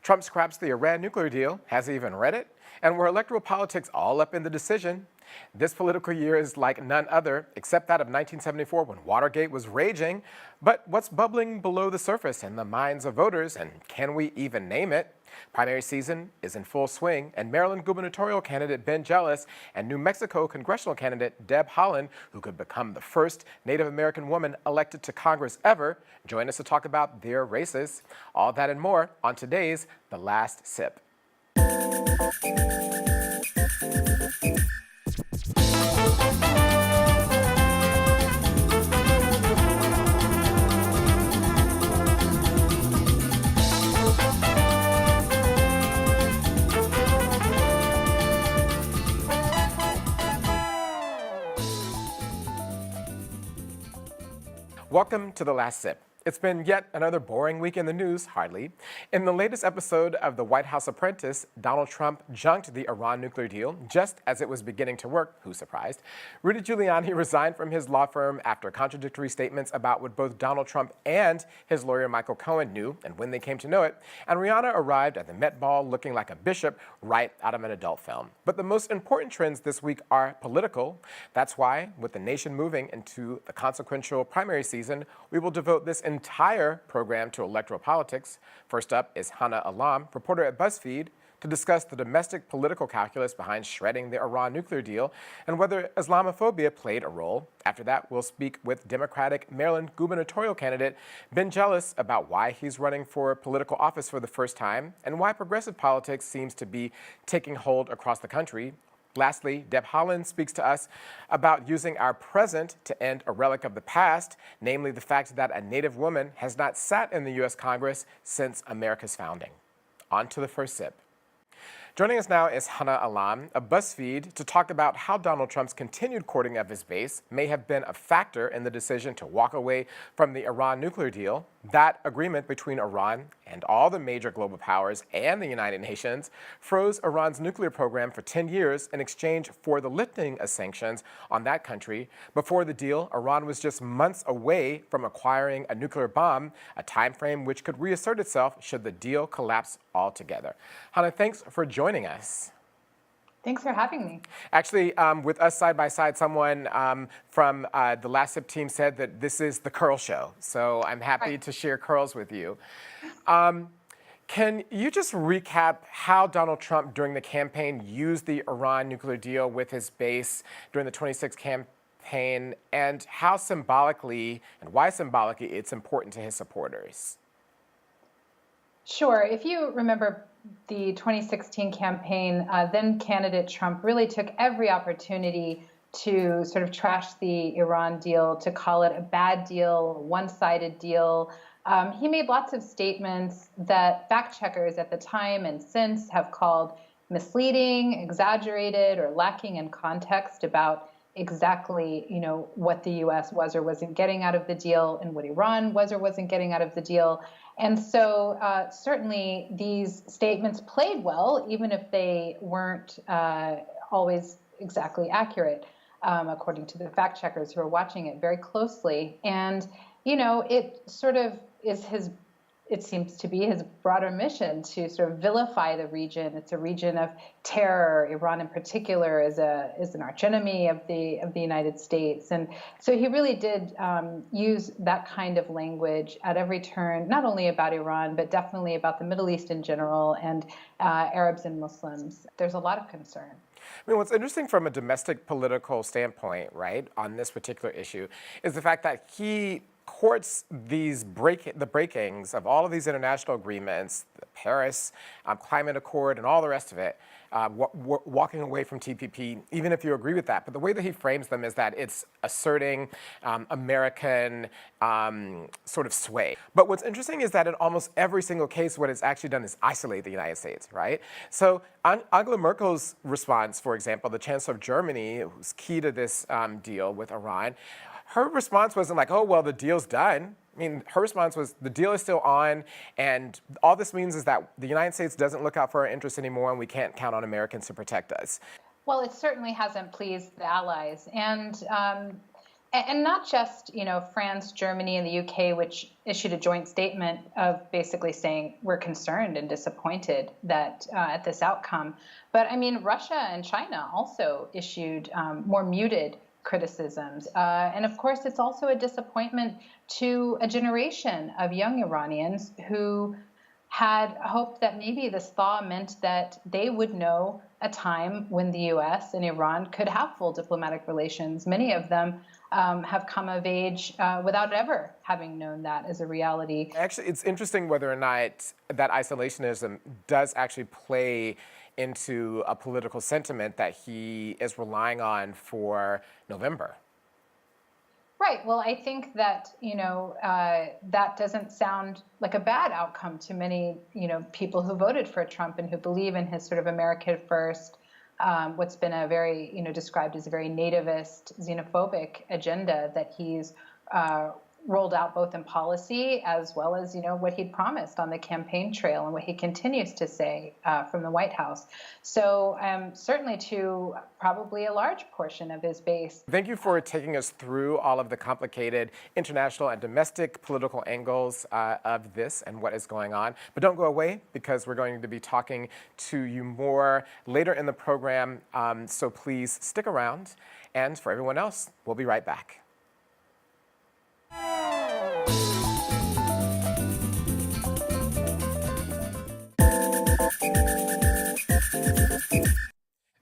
Trump scraps the Iran nuclear deal, hasn't even read it, and were electoral politics all up in the decision? This political year is like none other, except that of 1974 when Watergate was raging. But what's bubbling below the surface in the minds of voters, and can we even name it? Primary season is in full swing, and Maryland gubernatorial candidate Ben Jealous and New Mexico congressional candidate Deb Haaland, who could become the first Native American woman elected to Congress ever, join us to talk about their races. All that and more on today's The Last Sip. Welcome to The Last Sip. It's been yet another boring week in the news, hardly. In the latest episode of The White House Apprentice, Donald Trump junked the Iran nuclear deal just as it was beginning to work. Who's surprised? Rudy Giuliani resigned from his law firm after contradictory statements about what both Donald Trump and his lawyer Michael Cohen knew and when they came to know it. And Rihanna arrived at the Met Ball looking like a bishop right out of an adult film. But the most important trends this week are political. That's why, with the nation moving into the consequential primary season, we will devote this entire program to electoral politics. First up is Hana Ali, reporter at BuzzFeed, to discuss the domestic political calculus behind shredding the Iran nuclear deal and whether Islamophobia played a role. After that, we'll speak with Democratic Maryland gubernatorial candidate Ben Jealous about why he's running for political office for the first time and why progressive politics seems to be taking hold across the country. Lastly, Deb Haaland speaks to us about using our present to end a relic of the past, namely the fact that a Native woman has not sat in the U.S. Congress since America's founding. On to the first sip. Joining us now is Hana Ali of BuzzFeed to talk about how Donald Trump's continued courting of his base may have been a factor in the decision to walk away from the Iran nuclear deal. That agreement between Iran and all the major global powers and the United Nations froze Iran's nuclear program for 10 years in exchange for the lifting of sanctions on that country. Before the deal, Iran was just months away from acquiring a nuclear bomb, a time frame which could reassert itself should the deal collapse altogether. Hana, thanks for joining us. Thanks for having me. Actually, with us side by side, someone from the Last Sip team said that this is the curl show. So I'm happy to share curls with you. Can you just recap how Donald Trump during the campaign used the Iran nuclear deal with his base during the 26th campaign and how symbolically and why symbolically it's important to his supporters? Sure. If you remember the 2016 campaign, then candidate Trump really took every opportunity to sort of trash the Iran deal, to call it a bad deal, a one-sided deal. He made lots of statements that fact checkers at the time and since have called misleading, exaggerated, or lacking in context about exactly, what the U.S. was or wasn't getting out of the deal and what Iran was or wasn't getting out of the deal. And so certainly these statements played well, even if they weren't always exactly accurate, according to the fact checkers who are watching it very closely. And, it sort of is it seems to be his broader mission to sort of vilify the region. It's a region of terror. Iran in particular is an archenemy of the United States. And so he really did use that kind of language at every turn, not only about Iran, but definitely about the Middle East in general and Arabs and Muslims. There's a lot of concern. I mean, what's interesting from a domestic political standpoint, right, on this particular issue, is the fact that he courts the breakings of all of these international agreements, the Paris Climate Accord, and all the rest of it, walking away from TPP, even if you agree with that. But the way that he frames them is that it's asserting American sort of sway. But what's interesting is that in almost every single case, what it's actually done is isolate the United States, right? So Angela Merkel's response, for example, the Chancellor of Germany, who's key to this deal with Iran, her response wasn't like, oh, well, the deal's done. I mean, her response was, the deal is still on, and all this means is that the United States doesn't look out for our interests anymore, and we can't count on Americans to protect us. Well, it certainly hasn't pleased the allies. And And not just, France, Germany, and the UK, which issued a joint statement of basically saying we're concerned and disappointed that at this outcome. But I mean, Russia and China also issued more muted criticisms. And of course, it's also a disappointment to a generation of young Iranians who had hoped that maybe this thaw meant that they would know a time when the U.S. and Iran could have full diplomatic relations. Many of them have come of age without ever having known that as a reality. Actually, it's interesting whether or not that isolationism does actually play into a political sentiment that he is relying on for November. Right. Well, I think that, that doesn't sound like a bad outcome to many, people who voted for Trump and who believe in his sort of America First, what's been a very, described as a very nativist, xenophobic agenda that he's rolled out both in policy as well as, what he'd promised on the campaign trail and what he continues to say from the White House. So certainly to probably a large portion of his base. Thank you for taking us through all of the complicated international and domestic political angles of this and what is going on. But don't go away, because we're going to be talking to you more later in the program. So please stick around. And for everyone else, we'll be right back.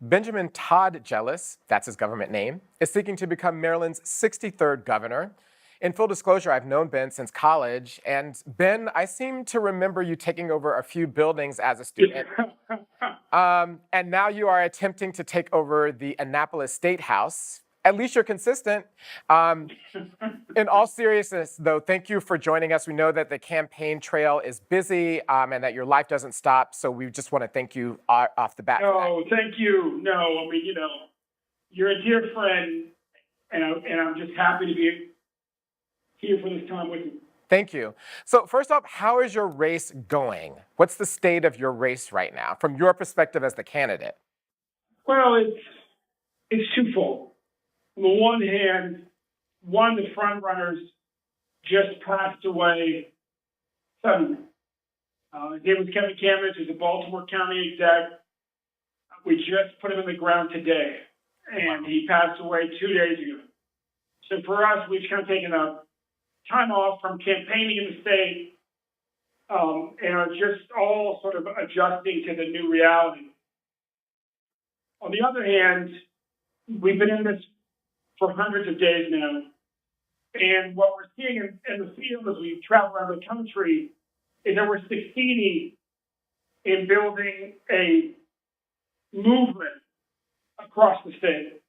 Benjamin ToddJealous, that's his government name, is seeking to become Maryland's 63rd governor. In full disclosure, I've known Ben since college, and Ben, I seem to remember you taking over a few buildings as a student. And now you are attempting to take over the Annapolis State House. At least you're consistent. In all seriousness, though, thank you for joining us. We know that the campaign trail is busy and that your life doesn't stop, so we just want to thank you off the bat. No, thank you. No, I mean, you're a dear friend, and I'm just happy to be here for this time with you. Thank you. So first off, how is your race going? What's the state of your race right now, from your perspective as the candidate? Well, it's twofold. On the one hand, one of the front runners just passed away suddenly. His name was Kevin Cameron, who's a Baltimore County exec. We just put him in the ground today, and he passed away 2 days ago. So for us, we've kind of taken a time off from campaigning in the state and are just all sort of adjusting to the new reality. On the other hand, we've been in this for hundreds of days now. And what we're seeing in the field as we travel around the country is that we're succeeding in building a movement across the state.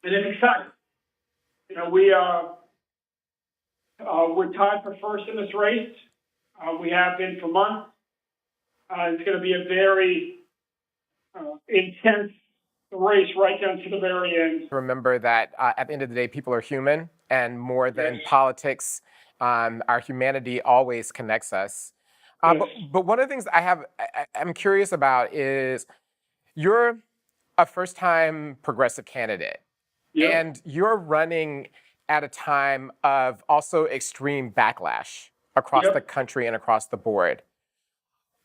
And it's exciting. We're tied for first in this race. We have been for months. It's going to be a very intense race right down to the very end. Remember that at the end of the day, people are human, and more than politics, our humanity always connects us. But one of the things I'm curious about is you're a first-time progressive candidate, and you're running at a time of also extreme backlash across the country and across the board.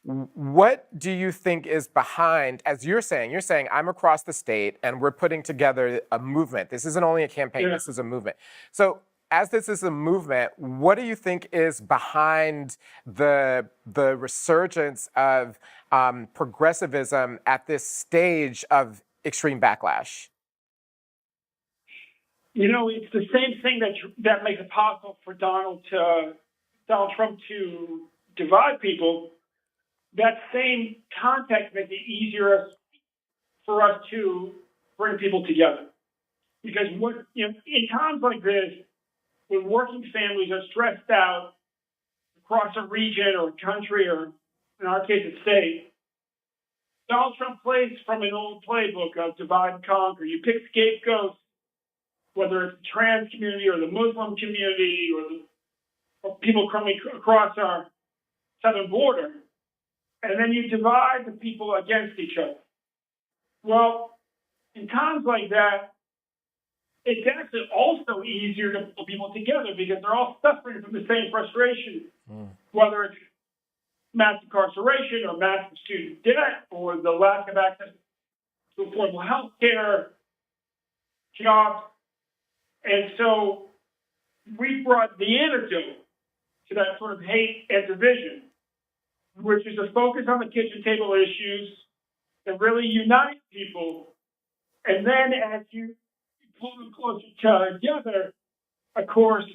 What do you think is behind, as you're saying, I'm across the state and we're putting together a movement. This isn't only a campaign, this is a movement. So as this is a movement, what do you think is behind the resurgence of progressivism at this stage of extreme backlash? It's the same thing that makes it possible for Donald Trump to divide people. That same context makes it easier for us to bring people together. Because in times like this, when working families are stressed out across a region or a country, or in our case, a state, Donald Trump plays from an old playbook of divide and conquer. You pick scapegoats, whether it's the trans community or the Muslim community or people coming across our southern border, and then you divide the people against each other. Well, in times like that, it's actually also easier to pull people together because they're all suffering from the same frustration, whether it's mass incarceration or massive student debt or the lack of access to affordable health care, jobs. And so we brought the antidote to that sort of hate and division, which is a focus on the kitchen table issues that really unite people. And then as you pull them closer together, of course,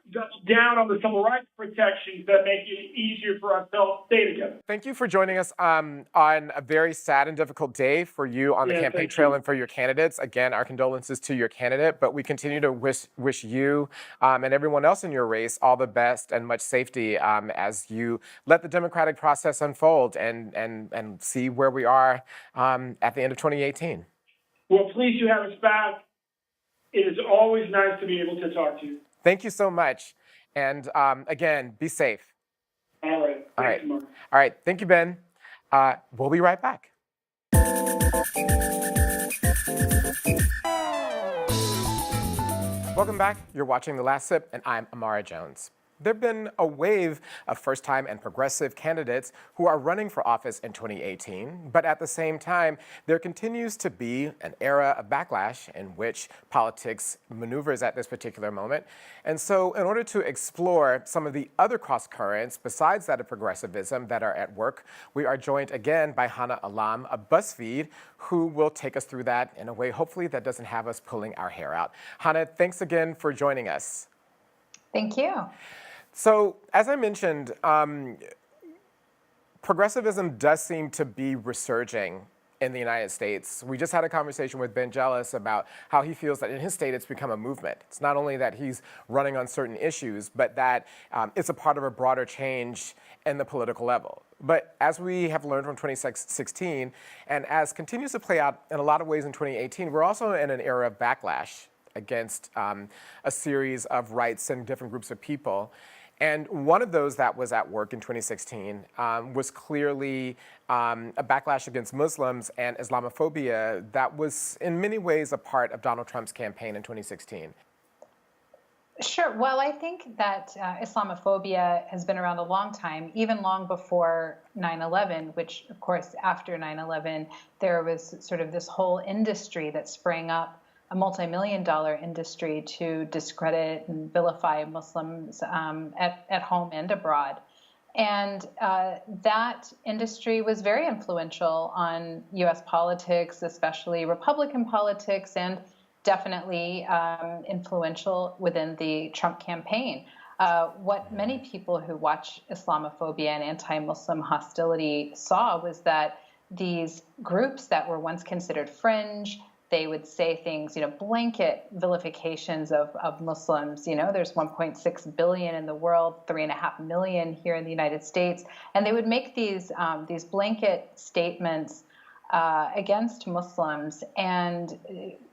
double down on the civil rights protections that make it easier for us to all stay together. Thank you for joining us on a very sad and difficult day for you on the campaign trail and for your candidates. Again, our condolences to your candidate, but we continue to wish you and everyone else in your race all the best and much safety as you let the democratic process unfold and see where we are at the end of 2018. Well, please do have us back. It is always nice to be able to talk to you. Thank you so much. And again, be safe. All right. Thanks, Mark. All right. Thank you, Ben. We'll be right back. Welcome back. You're watching The Last Sip, and I'm Amara Jones. There have been a wave of first-time and progressive candidates who are running for office in 2018, but at the same time, there continues to be an era of backlash in which politics maneuvers at this particular moment. And so in order to explore some of the other cross-currents besides that of progressivism that are at work, we are joined again by Hana Ali of BuzzFeed, who will take us through that in a way, hopefully, that doesn't have us pulling our hair out. Hana, thanks again for joining us. Thank you. So, as I mentioned, progressivism does seem to be resurging in the United States. We just had a conversation with ToddJealous about how he feels that in his state it's become a movement. It's not only that he's running on certain issues, but that it's a part of a broader change in the political level. But as we have learned from 2016, and as continues to play out in a lot of ways in 2018, we're also in an era of backlash against a series of rights and different groups of people. And one of those that was at work in 2016 was clearly a backlash against Muslims and Islamophobia that was in many ways a part of Donald Trump's campaign in 2016. Sure. Well, I think that Islamophobia has been around a long time, even long before 9/11, which, of course, after 9/11, there was sort of this whole industry that sprang up, a multi-million-dollar industry to discredit and vilify Muslims at home and abroad. And that industry was very influential on U.S. politics, especially Republican politics, and definitely influential within the Trump campaign. What many people who watch Islamophobia and anti-Muslim hostility saw was that these groups that were once considered fringe, they would say things, blanket vilifications of Muslims. There's 1.6 billion in the world, 3.5 million here in the United States. And they would make these blanket statements against Muslims, and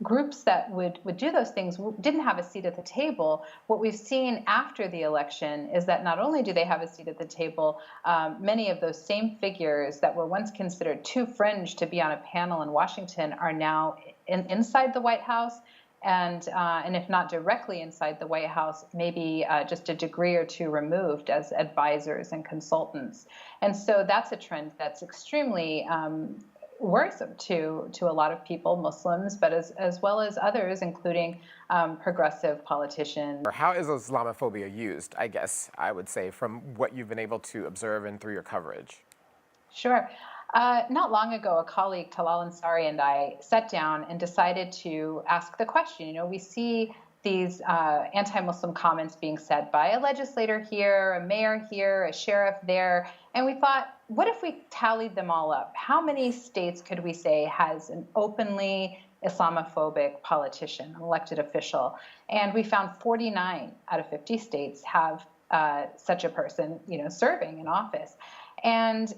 groups that would do those things didn't have a seat at the table. What we've seen after the election is that not only do they have a seat at the table, many of those same figures that were once considered too fringe to be on a panel in Washington are now inside the White House, and if not directly inside the White House, maybe just a degree or two removed as advisors and consultants. And so that's a trend that's extremely worrisome to a lot of people, Muslims, but as well as others, including progressive politicians. How is Islamophobia used, I guess I would say, from what you've been able to observe and through your coverage? Sure. Not long ago, a colleague, Talal Ansari, and I sat down and decided to ask the question. We see these anti-Muslim comments being said by a legislator here, a mayor here, a sheriff there, and we thought, what if we tallied them all up? How many states could we say has an openly Islamophobic politician, an elected official? And we found 49 out of 50 states have such a person, serving in office. And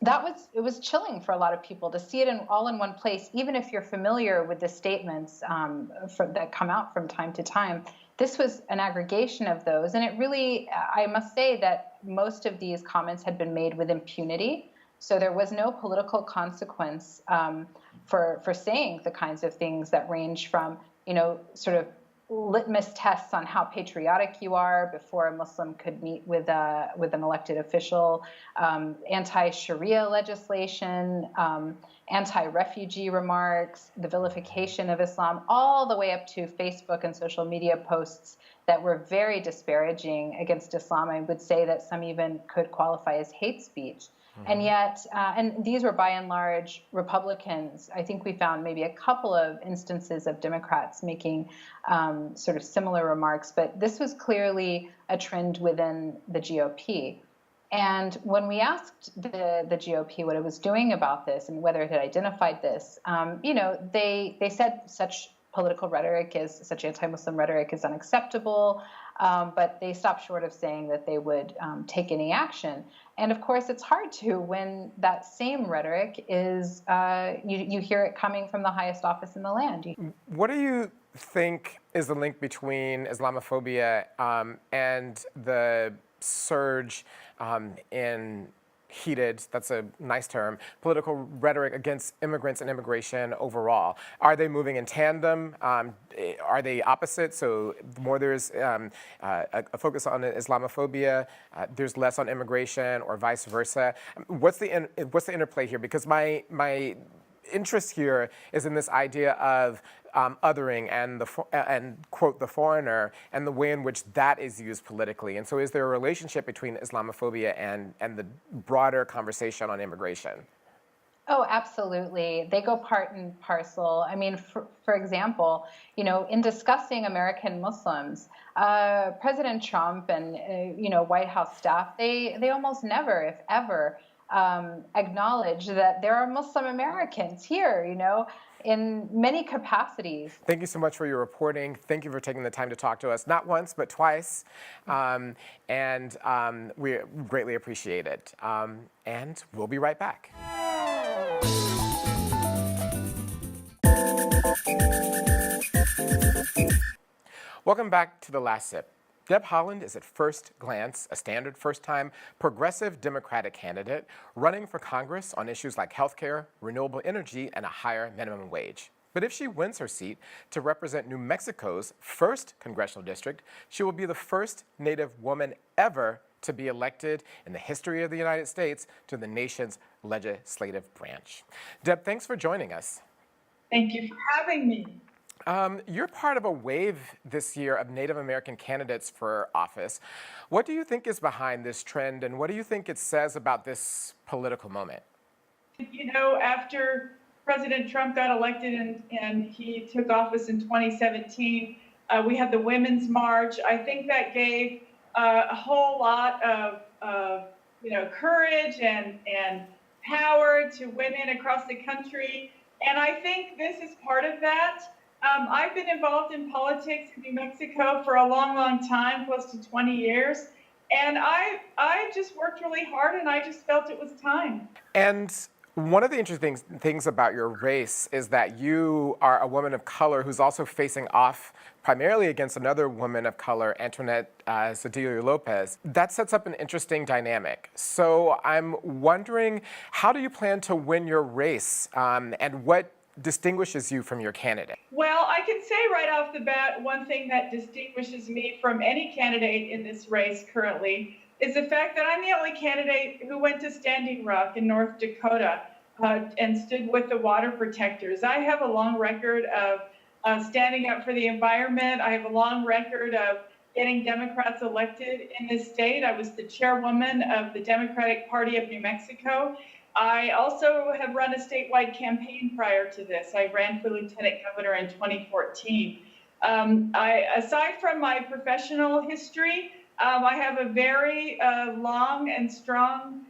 it was chilling for a lot of people to see it all in one place, even if you're familiar with the statements that come out from time to time. This was an aggregation of those, and it really, I must say that most of these comments had been made with impunity, so there was no political consequence for saying the kinds of things that range from, sort of litmus tests on how patriotic you are before a Muslim could meet with an elected official, anti-Sharia legislation, anti-refugee remarks, the vilification of Islam, all the way up to Facebook and social media posts that were very disparaging against Islam. I would say that some even could qualify as hate speech. And yet, and these were by and large Republicans. I think we found maybe a couple of instances of Democrats making sort of similar remarks, but this was clearly a trend within the GOP. And when we asked the GOP what it was doing about this and whether it had identified this, they said such political rhetoric such anti-Muslim rhetoric is unacceptable, but they stopped short of saying that they would take any action. And of course, it's hard to when that same rhetoric is, you hear it coming from the highest office in the land. What do you think is the link between Islamophobia and the surge in heated, that's a nice term, political rhetoric against immigrants and immigration overall? Are they moving in tandem? Are they opposite? So the more there's a focus on Islamophobia, there's less on immigration, or vice versa. What's the interplay here? Because my interest here is in this idea of othering and quote the foreigner, and the way in which that is used politically. And so is there a relationship between Islamophobia and the broader conversation on immigration? Oh, absolutely. They go part and parcel. I mean, for example, in discussing American Muslims, President Trump and, White House staff, they almost never, if ever, acknowledge that there are Muslim Americans here, in many capacities. Thank you so much for your reporting. Thank you for taking the time to talk to us, not once, but twice. And we greatly appreciate it. And we'll be right back. Welcome back to The Last Sip. Deb Haaland is at first glance a standard first-time progressive Democratic candidate running for Congress on issues like healthcare, renewable energy, and a higher minimum wage. But if she wins her seat to represent New Mexico's 1st congressional district, she will be the first Native woman ever to be elected in the history of the United States to the nation's legislative branch. Deb, thanks for joining us. Thank you for having me. You're part of a wave this year of Native American candidates for office. What do you think is behind this trend, and what do you think it says about this political moment? After President Trump got elected and he took office in 2017, we had the Women's March. I think that gave a whole lot of courage and power to women across the country. And I think this is part of that. I've been involved in politics in New Mexico for a long, long time, close to 20 years. And I just worked really hard, and I just felt it was time. And one of the interesting things about your race is that you are a woman of color who's also facing off primarily against another woman of color, Antoinette Sedillo Lopez. That sets up an interesting dynamic. So I'm wondering, how do you plan to win your race, and what distinguishes you from your candidate? Well, I can say right off the bat, one thing that distinguishes me from any candidate in this race currently is the fact that I'm the only candidate who went to Standing Rock in North Dakota and stood with the water protectors. I have a long record of standing up for the environment. I have a long record of getting Democrats elected in this state. I was the chairwoman of the Democratic Party of New Mexico. I also have run a statewide campaign prior to this. I ran for lieutenant governor in 2014. Aside from my professional history, I have a very long and strong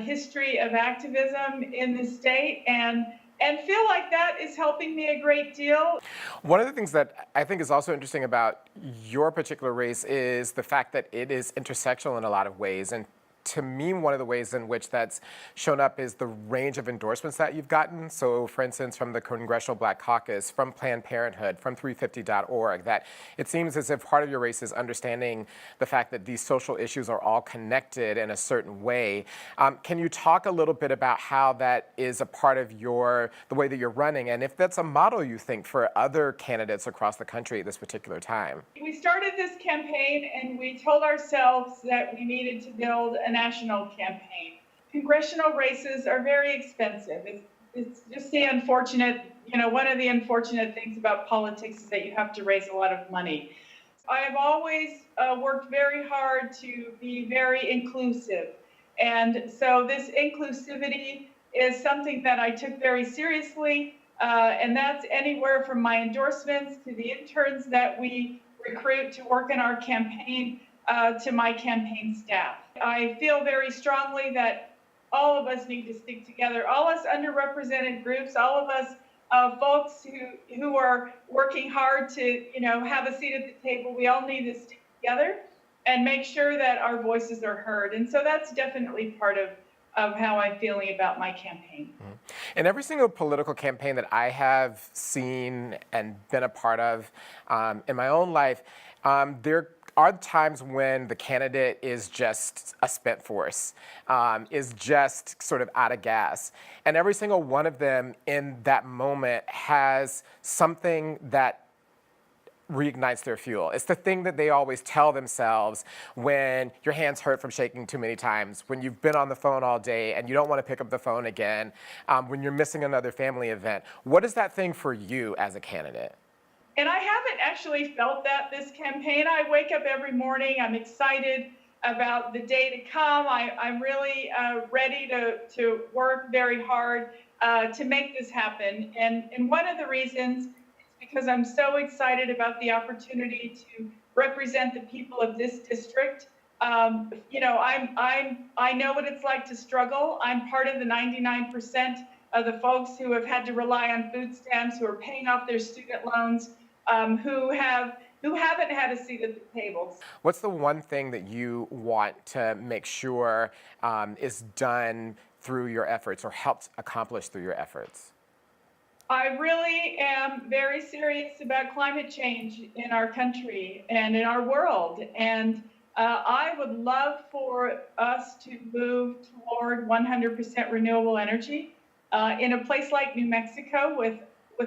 history of activism in the state, and feel like that is helping me a great deal. One of the things that I think is also interesting about your particular race is the fact that it is intersectional in a lot of ways. And to me, one of the ways in which that's shown up is the range of endorsements that you've gotten. So, for instance, from the Congressional Black Caucus, from Planned Parenthood, from 350.org, that it seems as if part of your race is understanding the fact that these social issues are all connected in a certain way. Can you talk a little bit about how that is a part of the way that you're running, and if that's a model you think for other candidates across the country at this particular time? We started this campaign and we told ourselves that we needed to build a national campaign. Congressional races are very expensive. It's just the unfortunate, one of the unfortunate things about politics is that you have to raise a lot of money. I've always worked very hard to be very inclusive. And so this inclusivity is something that I took very seriously. And that's anywhere from my endorsements to the interns that we recruit to work in our campaign to my campaign staff. I feel very strongly that all of us need to stick together. All us underrepresented groups, all of us folks who are working hard to have a seat at the table, we all need to stick together and make sure that our voices are heard. And so that's definitely part of how I'm feeling about my campaign. In every single political campaign that I have seen and been a part of in my own life, there are times when the candidate is just a spent force, is just sort of out of gas. And every single one of them in that moment has something that reignites their fuel. It's the thing that they always tell themselves when your hands hurt from shaking too many times, when you've been on the phone all day and you don't want to pick up the phone again, when you're missing another family event. What is that thing for you as a candidate? And I haven't actually felt that this campaign. I wake up every morning, I'm excited about the day to come. I'm really ready to work very hard to make this happen. And one of the reasons because I'm so excited about the opportunity to represent the people of this district. I know what it's like to struggle. I'm part of the 99% of the folks who have had to rely on food stamps, who are paying off their student loans, who haven't had a seat at the table. What's the one thing that you want to make sure is done through your efforts or helped accomplish through your efforts? I really am very serious about climate change in our country and in our world. And I would love for us to move toward 100% renewable energy in a place like New Mexico with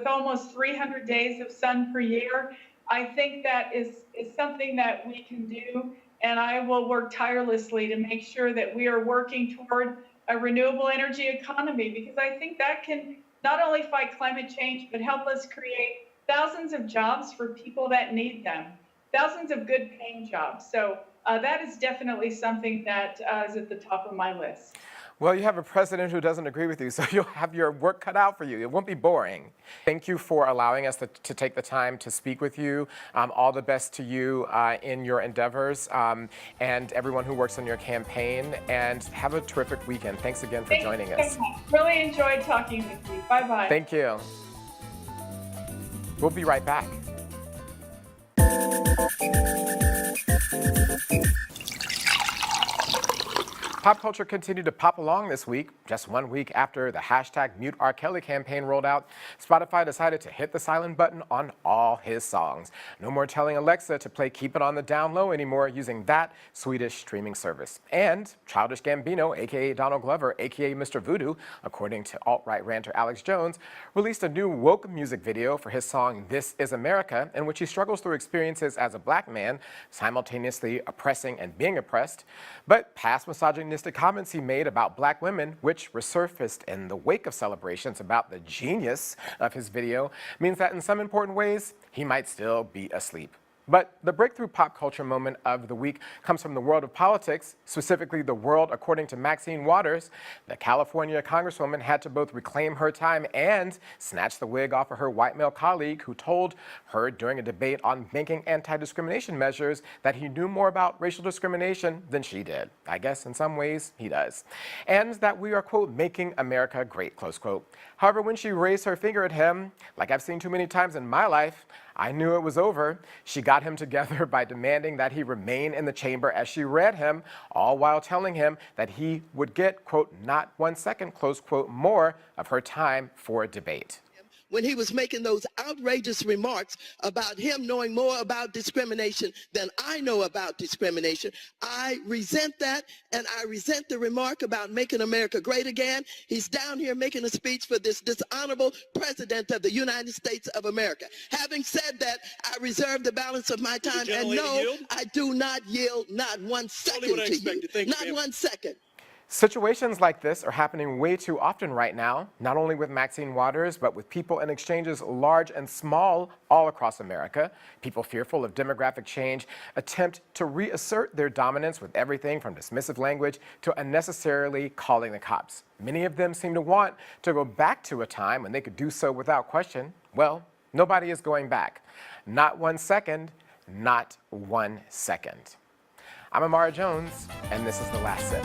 almost 300 days of sun per year. I think that is something that we can do. And I will work tirelessly to make sure that we are working toward a renewable energy economy, because I think that can not only fight climate change, but help us create thousands of jobs for people that need them, thousands of good paying jobs. So that is definitely something that is at the top of my list. Well, you have a president who doesn't agree with you, so you'll have your work cut out for you. It won't be boring. Thank you for allowing us to take the time to speak with you. All the best to you in your endeavors and everyone who works on your campaign. And have a terrific weekend. Thanks again for joining us. Really enjoyed talking with you. Bye-bye. Thank you. We'll be right back. Pop culture continued to pop along this week. Just 1 week after the hashtag Mute R. Kelly campaign rolled out, Spotify decided to hit the silent button on all his songs. No more telling Alexa to play Keep It on the Down Low anymore using that Swedish streaming service. And Childish Gambino, aka Donald Glover, aka Mr. Voodoo, according to alt-right ranter Alex Jones, released a new woke music video for his song This Is America, in which he struggles through experiences as a black man, simultaneously oppressing and being oppressed. But past misogynistic comments he made about black women, which resurfaced in the wake of celebrations about the genius of his video, means that in some important ways, he might still be asleep. But the breakthrough pop culture moment of the week comes from the world of politics, specifically the world according to Maxine Waters. The California congresswoman had to both reclaim her time and snatch the wig off of her white male colleague who told her during a debate on making anti-discrimination measures that he knew more about racial discrimination than she did. I guess in some ways he does. And that we are, quote, making America great, close quote. However, when she raised her finger at him, like I've seen too many times in my life, I knew it was over. She got got him together by demanding that he remain in the chamber as she read him, all while telling him that he would get, quote, not 1 second, close quote, more of her time for a debate. When he was making those outrageous remarks about him knowing more about discrimination than I know about discrimination, I resent that, and I resent the remark about making America great again. He's down here making a speech for this dishonorable president of the United States of America. Having said that, I reserve the balance of my time, and no, I do not yield not 1 second to you. Not 1 second. Situations like this are happening way too often right now, not only with Maxine Waters, but with people in exchanges large and small all across America. People fearful of demographic change attempt to reassert their dominance with everything from dismissive language to unnecessarily calling the cops. Many of them seem to want to go back to a time when they could do so without question. Well, nobody is going back. Not 1 second, not 1 second. I'm Amara Jones, and this is The Last Sip.